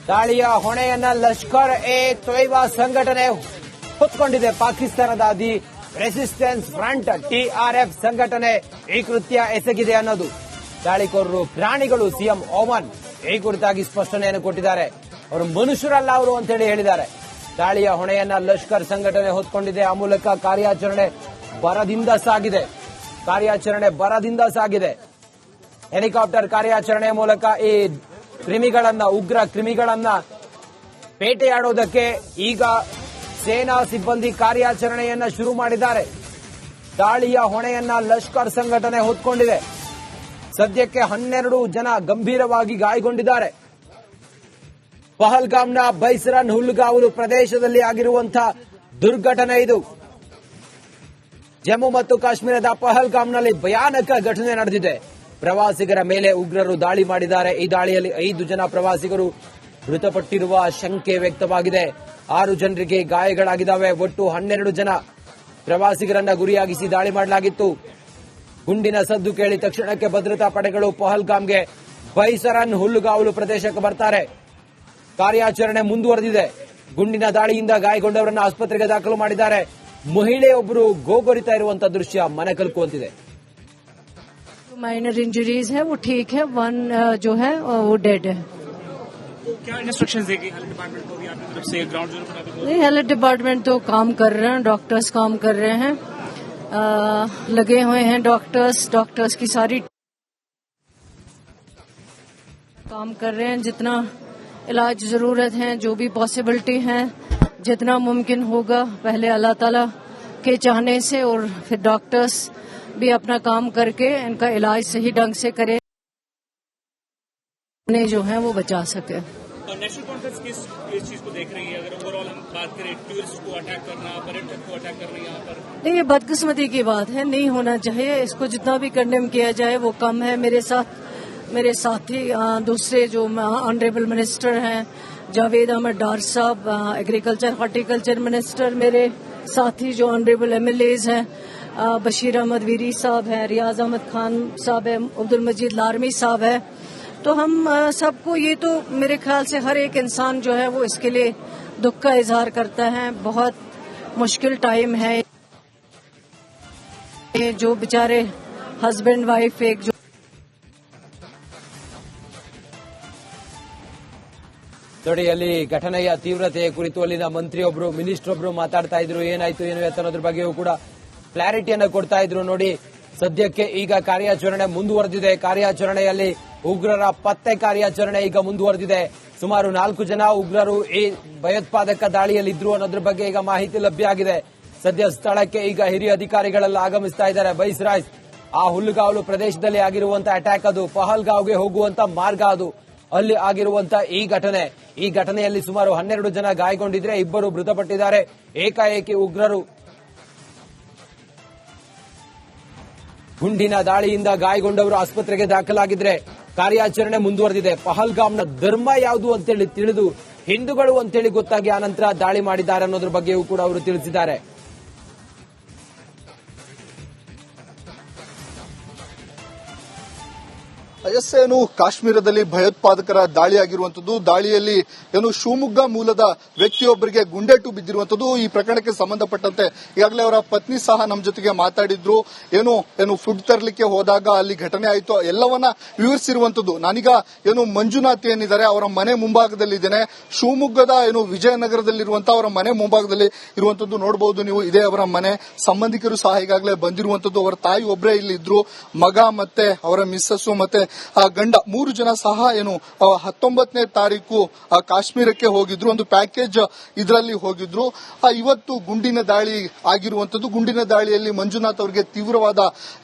ದಾಳಿಯ ಹೊಣೆಯನ್ನ ಲಷ್ಕರ್ ಎ ತೊಯ್ಬಾ ಸಂಘಟನೆ ಹೊತ್ಕೊಂಡಿದೆ. ಪಾಕಿಸ್ತಾನದ ದಿ ರೆಸಿಸ್ಟೆನ್ಸ್ ಫ್ರಂಟ್ ಟಿಆರ್ಎಫ್ ಸಂಘಟನೆ ಈ ಕೃತ್ಯ ಎಸಗಿದೆ ಅನ್ನೋದು. ದಾಳಿಕೋರರು ಪ್ರಾಣಿಗಳು, ಸಿಎಂ ಓಮನ್ ಈ ಕುರಿತಾಗಿ ಸ್ಪಷ್ಟನೆಯನ್ನು ಕೊಟ್ಟಿದ್ದಾರೆ. ಅವರು ಮನುಷ್ಯರಲ್ಲ ಅವರು ಅಂತೇಳಿ ಹೇಳಿದ್ದಾರೆ. ದಾಳಿಯ ಹೊಣೆಯನ್ನ ಲಷ್ಕರ್ ಸಂಘಟನೆ ಹೊತ್ಕೊಂಡಿದೆ. ಆ ಮೂಲಕ ಕಾರ್ಯಾಚರಣೆ ಬರದಿಂದ ಸಾಗಿದೆ. ಹೆಲಿಕಾಪ್ಟರ್ ಕಾರ್ಯಾಚರಣೆಯ ಮೂಲಕ ಈ ಉಗ್ರ ಕ್ರಿಮಿಗಳನ್ನ ಬೇಟೆಯಾಡೋದಕ್ಕೆ ಈಗ ಸೇನಾ ಸಿಬ್ಬಂದಿ ಕಾರ್ಯಾಚರಣೆಯನ್ನ ಶುರು ಮಾಡಿದ್ದಾರೆ. ದಾಳಿಯ ಹೊಣೆಯನ್ನ ಲಷ್ಕರ್ ಸಂಘಟನೆ ಹೊತ್ಕೊಂಡಿದೆ. ಸದ್ಯಕ್ಕೆ 12 ಜನ ಗಂಭೀರವಾಗಿ ಗಾಯಗೊಂಡಿದ್ದಾರೆ. ಪಹಲ್ಗಾಮ್ನ ಬೈಸರನ್ ಹುಲ್ಲುಗಾವಲು ಪ್ರದೇಶದಲ್ಲಿ ಆಗಿರುವಂತಹ ದುರ್ಘಟನೆ ಇದು. ಜಮ್ಮು ಮತ್ತು ಕಾಶ್ಮೀರದ ಪಹಲ್ಗಾಮ್ನಲ್ಲಿ ಭಯಾನಕ ಘಟನೆ ನಡೆದಿದೆ. ಪ್ರವಾಸಿಗರ ಮೇಲೆ ಉಗ್ರರು ದಾಳಿ ಮಾಡಿದ್ದಾರೆ. ಈ ದಾಳಿಯಲ್ಲಿ 5 ಜನ ಪ್ರವಾಸಿಗರು ಮೃತಪಟ್ಟಿರುವ ಶಂಕೆ ವ್ಯಕ್ತವಾಗಿದೆ. 6 ಜನರಿಗೆ ಗಾಯಗಳಾಗಿದ್ದಾವೆ. ಒಟ್ಟು 12 ಜನ ಪ್ರವಾಸಿಗರನ್ನ ಗುರಿಯಾಗಿಸಿ ದಾಳಿ ಮಾಡಲಾಗಿತ್ತು. ಗುಂಡಿನ ಸದ್ದು ಕೇಳಿ ತಕ್ಷಣಕ್ಕೆ ಭದ್ರತಾ ಪಡೆಗಳು ಪಹಲ್ಗಾಮ್ಗೆ ಬೈಸರನ್ ಹುಲ್ಲುಗಾವಲು ಪ್ರದೇಶಕ್ಕೆ ಬರ್ತಾರೆ. ಕಾರ್ಯಾಚರಣೆ ಮುಂದುವರೆದಿದೆ. ಗುಂಡಿನ ದಾಳಿಯಿಂದ ಗಾಯಗೊಂಡವರನ್ನು ಆಸ್ಪತ್ರೆಗೆ ದಾಖಲು ಮಾಡಿದ್ದಾರೆ. ಮಹಿಳೆಯೊಬ್ಬರು ಗೋಗರಿತಾ ಇರುವಂತಹ ದೃಶ್ಯ ಮನೆ ಕಲ್ಕುವಂತಿದೆ. माइनर इंजरीज है, वो ठीक है. वन जो है वो डेड है. क्या इंस्ट्रक्शंस देगी हेल्थ डिपार्टमेंट को भी आपकी तरफ से? ग्राउंड जीरो बना देंगे? नहीं, हेल्थ डिपार्टमेंट तो काम कर रहे हैं, डॉक्टर्स काम कर रहे हैं, लगे हुए हैं डॉक्टर्स की सारी काम कर रहे हैं. जितना इलाज जरूरत है, जो भी पॉसिबिलिटी है, जितना मुमकिन होगा, पहले अल्लाह ताला के चाहने से और फिर डॉक्टर्स भी अपना काम करके इनका इलाज सही ढंग से करें, जो है वो बचा सके. नेशनल कॉन्फ्रेंस किस चीज को देख रही है? अगर ओवरऑल हम बात करें, टूरिस्ट को अटैक करना, पर्यटक को अटैक करना, यहाँ पर नहीं, ये बदकिस्मती की बात है, नहीं होना चाहिए. इसको जितना भी कंडेम किया जाए वो कम है. मेरे साथी दूसरे जो ऑनरेबल मिनिस्टर हैं, जावेद अहमद डार साहब, एग्रीकल्चर हॉर्टिकल्चर मिनिस्टर, मेरे साथी जो ऑनरेबल एमएलएज हैं, बशीर अहमद वीरी साहब है, रियाज अहमद खान साहब है, अब्दुल मजीद लारमी साहब है. तो हम सबको, ये तो मेरे ख्याल से हर एक इंसान जो है वो इसके लिए दुख का इजहार करता है. बहुत मुश्किल टाइम है. ये जो बेचारे हस्बैंड वाइफ एक जो ನೋಡಿ, ಅಲ್ಲಿ ಘಟನೆಯ ತೀವ್ರತೆಯ ಕುರಿತು ಅಲ್ಲಿನ ಮಂತ್ರಿಯೊಬ್ಬರು, ಮಿನಿಸ್ಟರ್ ಒಬ್ರು ಮಾತಾಡ್ತಾ ಇದ್ರು. ಏನಾಯ್ತು ಏನು ಅನ್ನೋದ್ರ ಬಗ್ಗೆಯೂ ಕೂಡ ಕ್ಲಾರಿಟಿಯನ್ನು ಕೊಡ್ತಾ ಇದ್ರು. ನೋಡಿ, ಸದ್ಯಕ್ಕೆ ಈಗ ಕಾರ್ಯಾಚರಣೆ ಮುಂದುವರೆದಿದೆ. ಕಾರ್ಯಾಚರಣೆಯಲ್ಲಿ ಉಗ್ರರ ಪತ್ತೆ ಕಾರ್ಯಾಚರಣೆ ಈಗ ಮುಂದುವರೆದಿದೆ. ಸುಮಾರು 4 ಜನ ಉಗ್ರರು ಈ ಭಯೋತ್ಪಾದಕ ದಾಳಿಯಲ್ಲಿ ಇದ್ರು ಅನ್ನೋದ್ರ ಬಗ್ಗೆ ಈಗ ಮಾಹಿತಿ ಲಭ್ಯ ಆಗಿದೆ. ಸದ್ಯ ಸ್ಥಳಕ್ಕೆ ಈಗ ಹಿರಿಯ ಅಧಿಕಾರಿಗಳೆಲ್ಲ ಆಗಮಿಸ್ತಾ ಇದ್ದಾರೆ. ಬೈಸ್ರಾಯ್ಸ್ ಆ ಹುಲ್ಲುಗಾವಲು ಪ್ರದೇಶದಲ್ಲಿ ಆಗಿರುವಂತಹ ಅಟ್ಯಾಕ್, ಅದು ಪಹಲ್ಗಾವ್ಗೆ ಹೋಗುವಂತ ಮಾರ್ಗ, ಅದು ಅಲ್ಲಿ ಆಗಿರುವಂತಹ ಈ ಘಟನೆಯಲ್ಲಿ ಸುಮಾರು 12 ಜನ ಗಾಯಗೊಂಡಿದ್ರೆ 2 ಮೃತಪಟ್ಟಿದ್ದಾರೆ. ಏಕಾಏಕಿ ಉಗ್ರರು ಗುಂಡಿನ ದಾಳಿಯಿಂದ ಗಾಯಗೊಂಡವರು ಆಸ್ಪತ್ರೆಗೆ ದಾಖಲಾಗಿದ್ರೆ ಕಾರ್ಯಾಚರಣೆ ಮುಂದುವರೆದಿದೆ. ಪಹಲ್ಗಾಮ್ನ ಧರ್ಮ ಯಾವುದು ಅಂತೇಳಿ ತಿಳಿದು ಹಿಂದೂಗಳು ಅಂತೇಳಿ ಗೊತ್ತಾಗಿ ಆನಂತರ ದಾಳಿ ಮಾಡಿದ್ದಾರೆ ಅನ್ನೋದ್ರ ಬಗ್ಗೆಯೂ ಕೂಡ ಅವರು ತಿಳಿಸಿದ್ದಾರೆ. ಏನು ಕಾಶ್ಮೀರದಲ್ಲಿ ಭಯೋತ್ಪಾದಕರ ದಾಳಿಯಾಗಿರುವಂತದ್ದು, ದಾಳಿಯಲ್ಲಿ ಏನು ಶಿವಮೊಗ್ಗ ಮೂಲದ ವ್ಯಕ್ತಿಯೊಬ್ಬರಿಗೆ ಗುಂಡೇಟು ಬಿದ್ದಿರುವಂತದ್ದು. ಈ ಪ್ರಕರಣಕ್ಕೆ ಸಂಬಂಧಪಟ್ಟಂತೆ ಈಗಾಗಲೇ ಅವರ ಪತ್ನಿ ಸಹ ನಮ್ಮ ಜೊತೆಗೆ ಮಾತಾಡಿದ್ರು. ಏನು ಫುಡ್ ತರಲಿಕ್ಕೆ ಹೋದಾಗ ಅಲ್ಲಿ ಘಟನೆ ಆಯಿತು, ಎಲ್ಲವನ್ನ ವಿವರಿಸಿರುವಂತದ್ದು. ನಾನೀಗ ಮಂಜುನಾಥ್ ಏನಿದ್ದಾರೆ ಅವರ ಮನೆ ಮುಂಭಾಗದಲ್ಲಿದ್ದೇನೆ. ಶಿವಮೊಗ್ಗದ ವಿಜಯನಗರದಲ್ಲಿರುವಂತಹ ಅವರ ಮನೆ ಮುಂಭಾಗದಲ್ಲಿ ಇರುವಂತದ್ದು ನೋಡಬಹುದು ನೀವು. ಇದೇ ಅವರ ಮನೆ. ಸಂಬಂಧಿಕರು ಸಹ ಈಗಾಗಲೇ ಬಂದಿರುವಂತದ್ದು. ಅವರ ತಾಯಿ ಒಬ್ಬರೇ ಇಲ್ಲಿ ಇದ್ರು, ಮಗ ಮತ್ತೆ ಅವರ ಮಿಸ್ಸಸ್ ಮತ್ತೆ ಗಂಡ 3 ಜನ ಸಹ 19ನೇ ತಾರೀಕು ಕಾಶ್ಮೀರಕ್ಕೆ ಹೋಗಿದ್ರು. ಒಂದು ಪ್ಯಾಕೇಜ್ ಇದರಲ್ಲಿ ಹೋಗಿದ್ರು. ಇವತ್ತು ಗುಂಡಿನ ದಾಳಿ ಆಗಿರುವಂತದ್ದು. ಗುಂಡಿನ ದಾಳಿಯಲ್ಲಿ ಮಂಜುನಾಥ್ ಅವರಿಗೆ ತೀವ್ರವಾದ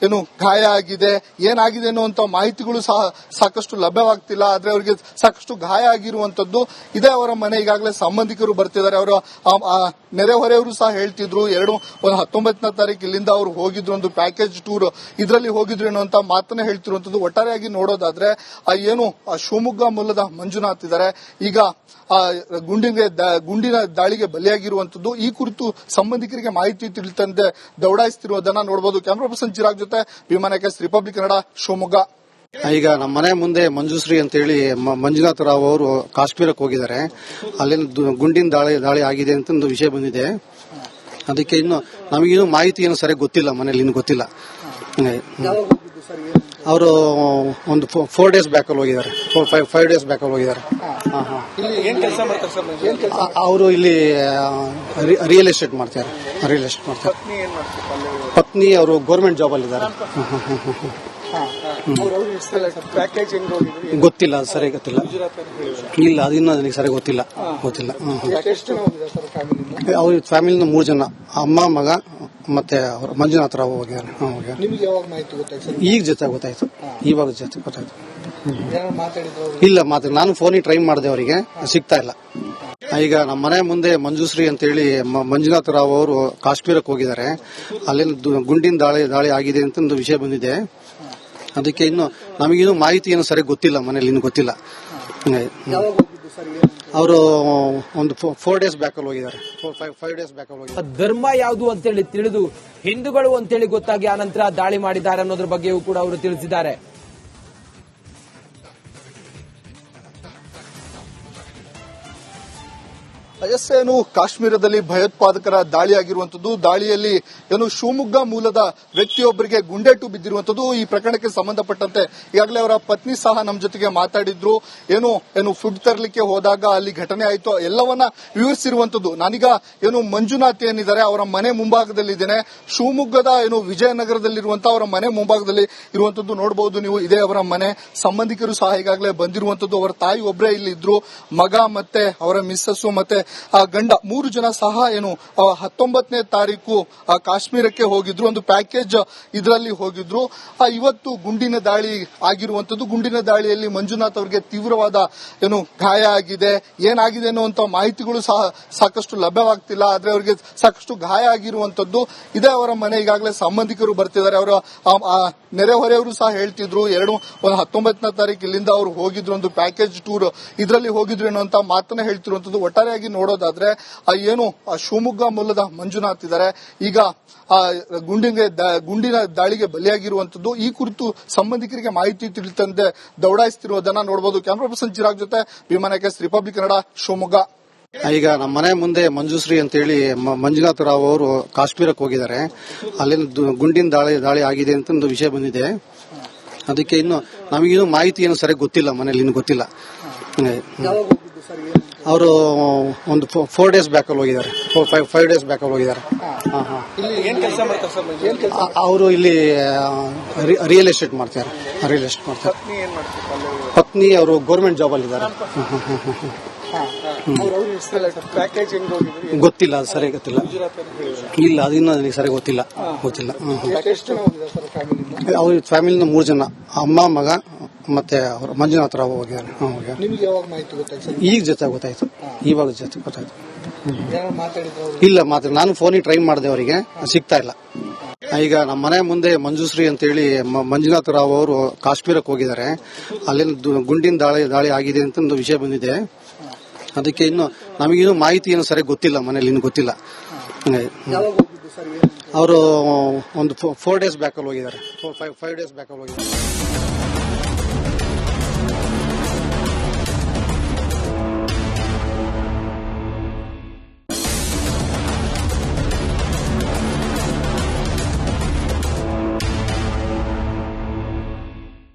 ಗಾಯ ಆಗಿದೆ. ಏನಾಗಿದೆ ಅನ್ನುವಂತ ಮಾಹಿತಿಗಳು ಸಹ ಸಾಕಷ್ಟು ಲಭ್ಯವಾಗ್ತಿಲ್ಲ. ಆದ್ರೆ ಅವರಿಗೆ ಸಾಕಷ್ಟು ಗಾಯ ಆಗಿರುವಂತದ್ದು. ಇದೇ ಅವರ ಮನೆ. ಈಗಾಗಲೇ ಸಂಬಂಧಿಕರು ಬರ್ತಿದ್ದಾರೆ. ಅವರ ನೆರೆಹೊರೆಯವರು ಸಹ ಹೇಳ್ತಿದ್ರು 19ನೇ ತಾರೀಕು ಇಲ್ಲಿಂದ ಅವರು ಹೋಗಿದ್ರು, ಒಂದು ಪ್ಯಾಕೇಜ್ ಟೂರ್ ಇದರಲ್ಲಿ ಹೋಗಿದ್ರು ಅನ್ನುವಂತ ಮಾತನ್ನ ಹೇಳ್ತಿರುವಂತದ್ದು. ಒಟ್ಟಾರೆಯಾಗಿ ನೋಡೋದಾದ್ರೆ ಶಿವಮೊಗ್ಗ ಮೂಲದ ಮಂಜುನಾಥ್ ಇದ್ದಾರೆ. ಈಗ ಗುಂಡಿನ ದಾಳಿಗೆ ಬಲಿಯಾಗಿರುವಂತದ್ದು. ಈ ಕುರಿತು ಸಂಬಂಧಿಕರಿಗೆ ಮಾಹಿತಿ ತಿಳಿದಂತೆ ದೌಡಾಯಿಸುತ್ತಿರುವುದನ್ನ ನೋಡಬಹುದು. ಕ್ಯಾಮರಾ ಪರ್ಸನ್ ಚಿರಾಗ್ ಜೊತೆ ವಿಮಾನಕ್ಕೆ ರಿಪಬ್ಲಿಕ್ ಕನ್ನಡ, ಶಿವಮೊಗ್ಗ. ಈಗ ನಮ್ಮ ಮನೆ ಮುಂದೆ ಮಂಜುಶ್ರೀ ಅಂತ ಹೇಳಿ ಮಂಜುನಾಥ ರಾವ್ ಅವರು ಕಾಶ್ಮೀರಕ್ಕೆ ಹೋಗಿದ್ದಾರೆ. ಅಲ್ಲಿನ ಗುಂಡಿನ ದಾಳಿ ಆಗಿದೆ ಅಂತ ಒಂದು ವಿಷಯ ಬಂದಿದೆ. ಅದಕ್ಕೆ ಇನ್ನು ನಮಗಿನ್ನೂ ಮಾಹಿತಿ ಏನು ಸರಿಯಾಗಿ ಗೊತ್ತಿಲ್ಲ, ಮನೇಲಿ ಇನ್ನು ಗೊತ್ತಿಲ್ಲ. ಅವರು ಒಂದು 4 days ಬ್ಯಾಕ್ ಅಲ್ಲಿ ಹೋಗಿದ್ದಾರೆ, 5 days ಬ್ಯಾಕ್ ಅಲ್ಲಿ ಹೋಗಿದ್ದಾರೆ. ಅವರು ಇಲ್ಲಿ ರಿಯಲ್ ಎಸ್ಟೇಟ್ ಮಾಡ್ತಾರೆ. ಪತ್ನಿ ಅವರು ಗೌರ್ಮೆಂಟ್ ಜಾಬ್ ಅಲ್ಲಿ ಇದ್ದಾರೆ. ಗೊತ್ತಿಲ್ಲ, ಅದು ಸರಿಯಾಗಿ ಗೊತ್ತಿಲ್ಲ. ಇಲ್ಲ, ಅದಿನ್ನೂ ನನಗೆ ಸರಿಯಾಗಿ ಗೊತ್ತಿಲ್ಲ. ಅವ್ರ ಫ್ಯಾಮಿಲಿನ 3 ಜನ, ಅಮ್ಮ, ಮಗ ಮತ್ತೆ ಅವರು ಮಂಜುನಾಥ ರಾವ್ ಹೋಗಿದ್ದಾರೆ. ಈಗ ಜೊತೆ ಗೊತ್ತಾಯ್ತು. ಇಲ್ಲ, ನಾನು ಫೋನಿಗೆ ಟ್ರೈ ಮಾಡಿದೆ, ಅವರಿಗೆ ಸಿಗ್ತಾ ಇಲ್ಲ. ಈಗ ನಮ್ಮ ಮನೆ ಮುಂದೆ ಮಂಜುಶ್ರೀ ಅಂತ ಹೇಳಿ ಮಂಜುನಾಥ ರಾವ್ ಅವರು ಕಾಶ್ಮೀರಕ್ಕೆ ಹೋಗಿದ್ದಾರೆ. ಅಲ್ಲಿನ ಗುಂಡಿನ ದಾಳಿ ಆಗಿದೆ ಅಂತ ಒಂದು ವಿಷಯ ಬಂದಿದೆ. ಅದಕ್ಕೆ ಇನ್ನು ನಮಗಿನ್ನೂ ಮಾಹಿತಿ ಏನು ಸರಿಯಾಗಿ ಗೊತ್ತಿಲ್ಲ, ಮನೇಲಿ ಇನ್ನು ಗೊತ್ತಿಲ್ಲ. ಅವರು ಒಂದು 4 days ಬ್ಯಾಕ್ ಅಲ್ಲಿ ಹೋಗಿದ್ದಾರೆ, 5 days ಬ್ಯಾಕ್ ಅಲ್ಲಿ ಹೋಗಿದ್ದಾರೆ. ಧರ್ಮ ಯಾವುದು ಅಂತೇಳಿ ತಿಳಿದು ಹಿಂದೂಗಳು ಅಂತೇಳಿ ಗೊತ್ತಾಗಿ ಆನಂತರ ದಾಳಿ ಮಾಡಿದ್ದಾರೆ ಅನ್ನೋದ್ರ ಬಗ್ಗೆಯೂ ಕೂಡ ಅವರು ತಿಳಿಸಿದ್ದಾರೆ. ಏನು ಕಾಶ್ಮೀರದಲ್ಲಿ ಭಯೋತ್ಪಾದಕರ ದಾಳಿಯಾಗಿರುವಂತದ್ದು, ದಾಳಿಯಲ್ಲಿ ಏನು ಶಿವಮೊಗ್ಗ ಮೂಲದ ವ್ಯಕ್ತಿಯೊಬ್ಬರಿಗೆ ಗುಂಡೇಟು ಬಿದ್ದಿರುವಂತದ್ದು. ಈ ಪ್ರಕರಣಕ್ಕೆ ಸಂಬಂಧಪಟ್ಟಂತೆ ಈಗಾಗಲೇ ಅವರ ಪತ್ನಿ ಸಹ ನಮ್ಮ ಜೊತೆಗೆ ಮಾತಾಡಿದ್ರು. ಏನು ಫುಡ್ ತರಲಿಕ್ಕೆ ಹೋದಾಗ ಅಲ್ಲಿ ಘಟನೆ ಆಯಿತು ಎಲ್ಲವನ್ನ ವಿವರಿಸಿರುವಂತದ್ದು. ನಾನೀಗ ಮಂಜುನಾಥ್ ಏನಿದ್ದಾರೆ ಅವರ ಮನೆ ಮುಂಭಾಗದಲ್ಲಿದ್ದೇನೆ. ಶಿವಮೊಗ್ಗದ ವಿಜಯನಗರದಲ್ಲಿರುವಂತಹ ಅವರ ಮನೆ ಮುಂಭಾಗದಲ್ಲಿ ಇರುವಂತದ್ದು ನೋಡಬಹುದು ನೀವು. ಇದೇ ಅವರ ಮನೆ. ಸಂಬಂಧಿಕರು ಸಹ ಈಗಾಗಲೇ ಬಂದಿರುವಂತದ್ದು. ಅವರ ತಾಯಿ ಒಬ್ಬರೇ ಇಲ್ಲಿ ಇದ್ರು, ಮಗ ಮತ್ತೆ ಅವರ ಮಿಸ್ಸಸ್ ಮತ್ತೆ ಗಂಡ 3 ಜನ ಸಹ 19ನೇ ತಾರೀಕು ಕಾಶ್ಮೀರಕ್ಕೆ ಹೋಗಿದ್ರು. ಒಂದು ಪ್ಯಾಕೇಜ್ ಇದರಲ್ಲಿ ಹೋಗಿದ್ರು. ಇವತ್ತು ಗುಂಡಿನ ದಾಳಿ ಆಗಿರುವಂತದ್ದು. ಗುಂಡಿನ ದಾಳಿಯಲ್ಲಿ ಮಂಜುನಾಥ್ ಅವರಿಗೆ ತೀವ್ರವಾದ ಗಾಯ ಆಗಿದೆ. ಏನಾಗಿದೆ ಅನ್ನುವಂತ ಮಾಹಿತಿಗಳು ಸಹ ಸಾಕಷ್ಟು ಲಭ್ಯವಾಗ್ತಿಲ್ಲ. ಆದ್ರೆ ಅವರಿಗೆ ಸಾಕಷ್ಟು ಗಾಯ ಆಗಿರುವಂತದ್ದು. ಇದೇ ಅವರ ಮನೆ. ಈಗಾಗಲೇ ಸಂಬಂಧಿಕರು ಬರ್ತಿದ್ದಾರೆ. ಅವರ ನೆರೆಹೊರೆಯವರು ಸಹ ಹೇಳ್ತಿದ್ರು 19ನೇ ತಾರೀಕು ಇಲ್ಲಿಂದ ಅವರು ಹೋಗಿದ್ರು, ಒಂದು ಪ್ಯಾಕೇಜ್ ಟೂರ್ ಇದರಲ್ಲಿ ಹೋಗಿದ್ರು ಅನ್ನುವಂತ ಮಾತನ್ನ ಹೇಳ್ತಿರುವಂತದ್ದು. ಒಟ್ಟಾರೆಯಾಗಿ ನೋಡೋದಾದ್ರೆ ಶಿವಮೊಗ್ಗ ಮೂಲದ ಮಂಜುನಾಥ್ ಇದ್ದಾರೆ. ಈಗ ಗುಂಡಿನ ದಾಳಿಗೆ ಬಲಿಯಾಗಿರುವಂತದ್ದು. ಈ ಕುರಿತು ಸಂಬಂಧಿಕರಿಗೆ ಮಾಹಿತಿ ತಿಳಿದಂತೆ ದೌಡಾಯಿಸುತ್ತಿರುವುದನ್ನ ನೋಡಬಹುದು. ಕ್ಯಾಮರಾ ಪರ್ಸನ್ ಚಿರಾಗ್ ಜೊತೆ ವಿಮಾನಕ್ಕೆ ರಿಪಬ್ಲಿಕ್ ಕನ್ನಡ, ಶಿವಮೊಗ್ಗ. ಈಗ ನಮ್ಮ ಮನೆ ಮುಂದೆ ಮಂಜುಶ್ರೀ ಅಂತ ಹೇಳಿ ಮಂಜುನಾಥ ರಾವ್ ಅವರು ಕಾಶ್ಮೀರಕ್ಕೆ ಹೋಗಿದ್ದಾರೆ. ಅಲ್ಲಿನ ಗುಂಡಿನ ದಾಳಿ ಆಗಿದೆ ಅಂತ ಒಂದು ವಿಷಯ ಬಂದಿದೆ. ಅದಕ್ಕೆ ಇನ್ನು ನಮಗಿನ್ನೂ ಮಾಹಿತಿ ಏನು ಸರಿಯಾಗಿ ಗೊತ್ತಿಲ್ಲ, ಮನೇಲಿ ಇನ್ನು ಗೊತ್ತಿಲ್ಲ. ಅವರು ಒಂದು 4 days ಬ್ಯಾಕ್ ಅಲ್ಲಿ ಹೋಗಿದ್ದಾರೆ, 5 days ಬ್ಯಾಕ್ ಅಲ್ಲಿ ಹೋಗಿದ್ದಾರೆ. ಅವರು ಇಲ್ಲಿ ರಿಯಲ್ ಎಸ್ಟೇಟ್ ಮಾಡ್ತಾರೆ. ಪತ್ನಿ ಅವರು ಗೌರ್ಮೆಂಟ್ ಜಾಬ್ ಅಲ್ಲಿ ಇದ್ದಾರೆ. ಗೊತ್ತಿಲ್ಲ, ಅದು ಸರಿಯಾಗಿ ಗೊತ್ತಿಲ್ಲ. ಇಲ್ಲ, ಅದಿನ್ನೂ ನನಗೆ ಸರಿಯಾಗಿ ಗೊತ್ತಿಲ್ಲ. ಅವ್ರ ಫ್ಯಾಮಿಲಿನ 3 ಜನ, ಅಮ್ಮ, ಮಗ ಮತ್ತೆ ಅವರು ಮಂಜುನಾಥ ರಾವ್ ಹೋಗಿದ್ದಾರೆ. ಈಗ ಜೊತೆ ಗೊತ್ತಾಯ್ತು. ಇಲ್ಲ, ನಾನು ಫೋನಿಗೆ ಟ್ರೈ ಮಾಡಿದೆ, ಅವರಿಗೆ ಸಿಗ್ತಾ ಇಲ್ಲ. ಈಗ ನಮ್ಮ ಮನೆ ಮುಂದೆ ಮಂಜುಶ್ರೀ ಅಂತ ಹೇಳಿ ಮಂಜುನಾಥ ರಾವ್ ಅವರು ಕಾಶ್ಮೀರಕ್ಕೆ ಹೋಗಿದ್ದಾರೆ. ಅಲ್ಲಿನ ಗುಂಡಿನ ದಾಳಿ ಆಗಿದೆ ಅಂತ ಒಂದು ವಿಷಯ ಬಂದಿದೆ. ಅದಕ್ಕೆ ಇನ್ನು ನಮಗಿನ್ನೂ ಮಾಹಿತಿ ಏನು ಸರಿಯಾಗಿ ಗೊತ್ತಿಲ್ಲ, ಮನೇಲಿ ಇನ್ನು ಗೊತ್ತಿಲ್ಲ. ಅವರು ಒಂದು 4 days ಬ್ಯಾಕ್ ಅಲ್ಲಿ ಹೋಗಿದ್ದಾರೆ, 5 days ಬ್ಯಾಕ್ ಅಲ್ಲಿ ಹೋಗಿದ್ದಾರೆ.